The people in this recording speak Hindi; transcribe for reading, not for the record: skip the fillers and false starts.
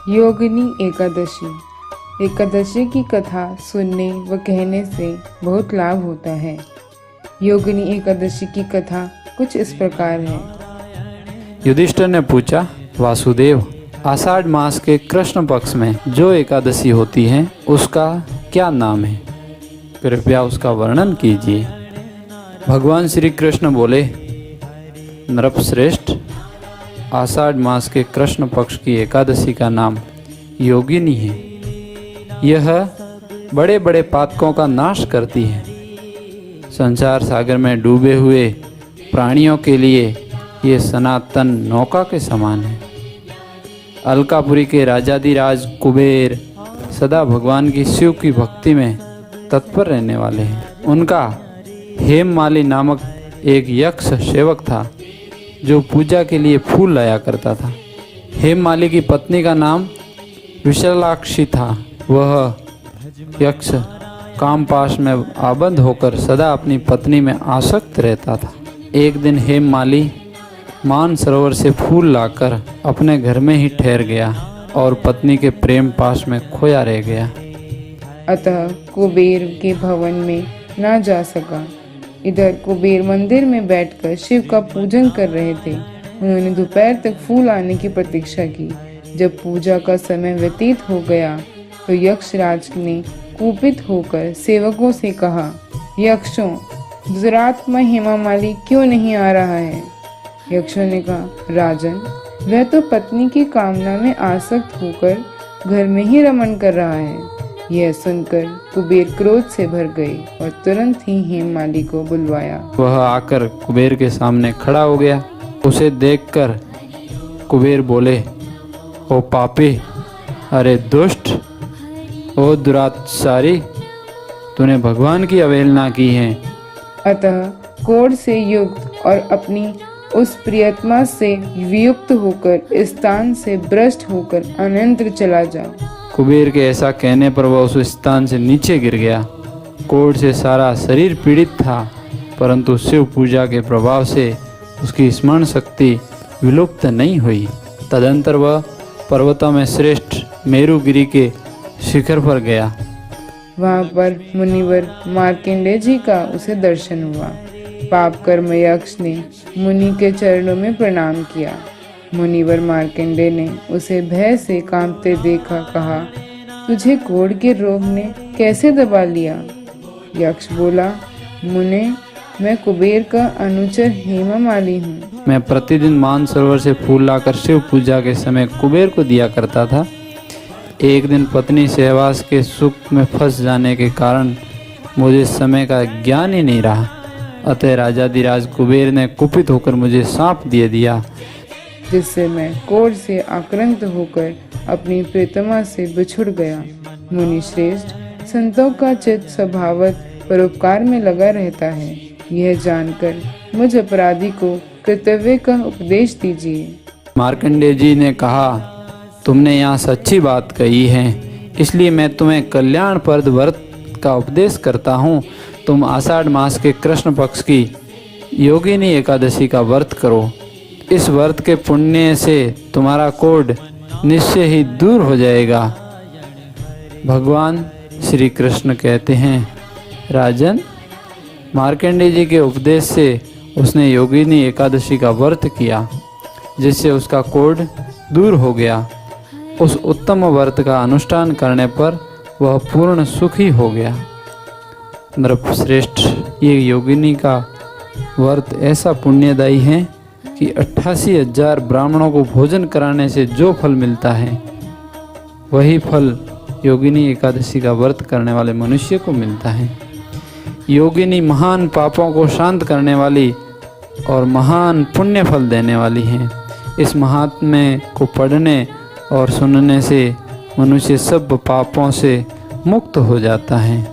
योगिनी एकादशी। एकादशी की कथा सुनने व कहने से बहुत लाभ होता है। योगिनी एकादशी की कथा कुछ इस प्रकार है। युधिष्ठिर ने पूछा, वासुदेव, आषाढ़ मास के कृष्ण पक्ष में जो एकादशी होती है उसका क्या नाम है? कृपया उसका वर्णन कीजिए। भगवान श्री कृष्ण बोले, नृपश्रेष्ठ, आषाढ़ मास के कृष्ण पक्ष की एकादशी का नाम योगिनी है। यह बड़े बड़े पातकों का नाश करती है। संसार सागर में डूबे हुए प्राणियों के लिए ये सनातन नौका के समान है। अलकापुरी के राजाधिराज कुबेर सदा भगवान की शिव की भक्ति में तत्पर रहने वाले हैं। उनका हेममाली नामक एक यक्ष सेवक था जो पूजा के लिए फूल लाया करता था। हेममाली की पत्नी का नाम विशालाक्षी था। वह यक्ष कामपाश में आबद्ध होकर सदा अपनी पत्नी में आसक्त रहता था। एक दिन हेममाली मानसरोवर से फूल लाकर अपने घर में ही ठहर गया और पत्नी के प्रेम पाश में खोया रह गया। अतः कुबेर के भवन में ना जा सका। इधर कुबेर मंदिर में बैठकर शिव का पूजन कर रहे थे। उन्होंने दोपहर तक फूल आने की प्रतीक्षा की। जब पूजा का समय व्यतीत हो गया तो यक्षराज ने कुपित होकर सेवकों से कहा, यक्षों, दुरात्मा हेममाली क्यों नहीं आ रहा है? यक्षों ने कहा, राजन, वह तो पत्नी की कामना में आसक्त होकर घर में ही रमण कर रहा है। यह सुनकर कुबेर क्रोध से भर गए और तुरंत ही हेममाली को बुलवाया। वह आकर कुबेर के सामने खड़ा हो गया। उसे देखकर कुबेर बोले, ओ पापी, अरे दुष्ट, ओ दुराचारी, तूने भगवान की अवहेलना की है। अतः क्रोध से युक्त और अपनी उस प्रियतमा से वियुक्त होकर स्थान से भ्रष्ट होकर अनंतर चला जा। कुबेर के ऐसा कहने पर वह उस स्थान से नीचे गिर गया। कोढ़ से सारा शरीर पीड़ित था, परंतु शिव पूजा के प्रभाव से उसकी स्मरण शक्ति विलुप्त नहीं हुई। तदंतर वह पर्वतों में श्रेष्ठ मेरुगिरी के शिखर पर गया। वहाँ पर मुनिवर मार्कंडेय जी का उसे दर्शन हुआ। पाप कर्म यक्ष ने मुनि के चरणों में प्रणाम किया। मुनिवर मार्कंडेय ने उसे भय से कांपते देखा। कहा, तुझे कोढ़ के रोग ने कैसे दबा लिया? यक्ष बोला, मुने, मैं कुबेर का अनुचर हेममाली हूँ। मैं प्रतिदिन मानसरोवर से फूल लाकर शिव पूजा के समय कुबेर को दिया करता था। एक दिन पत्नी सहवास के सुख में फंस जाने के कारण मुझे समय का ज्ञान ही नहीं रहा। अतः राजाधिराज कुबेर ने कुपित होकर मुझे शाप दे दिया, जिससे मैं कोढ़ से आक्रांत होकर अपनी प्रियतमा से बिछुड़ गया। मुनि श्रेष्ठ, संतों का चित्त स्वभावत परोपकार में लगा रहता है। यह जानकर मुझ अपराधी को कर्तव्य का उपदेश दीजिए। मार्कंडेय जी ने कहा, तुमने यहाँ सच्ची बात कही है, इसलिए मैं तुम्हें कल्याणप्रद व्रत का उपदेश करता हूँ। तुम आषाढ़ मास के कृष्ण पक्ष की योगिनी एकादशी का व्रत करो। इस व्रत के पुण्य से तुम्हारा कोढ़ निश्चय ही दूर हो जाएगा। भगवान श्री कृष्ण कहते हैं, राजन, मार्कंडेय जी के उपदेश से उसने योगिनी एकादशी का व्रत किया, जिससे उसका कोढ़ दूर हो गया। उस उत्तम व्रत का अनुष्ठान करने पर वह पूर्ण सुखी हो गया। नृपश्रेष्ठ, ये योगिनी का व्रत ऐसा पुण्यदायी है कि 88,000 ब्राह्मणों को भोजन कराने से जो फल मिलता है, वही फल योगिनी एकादशी का व्रत करने वाले मनुष्य को मिलता है। योगिनी महान पापों को शांत करने वाली और महान पुण्य फल देने वाली है। इस महात्म्य को पढ़ने और सुनने से मनुष्य सब पापों से मुक्त हो जाता है।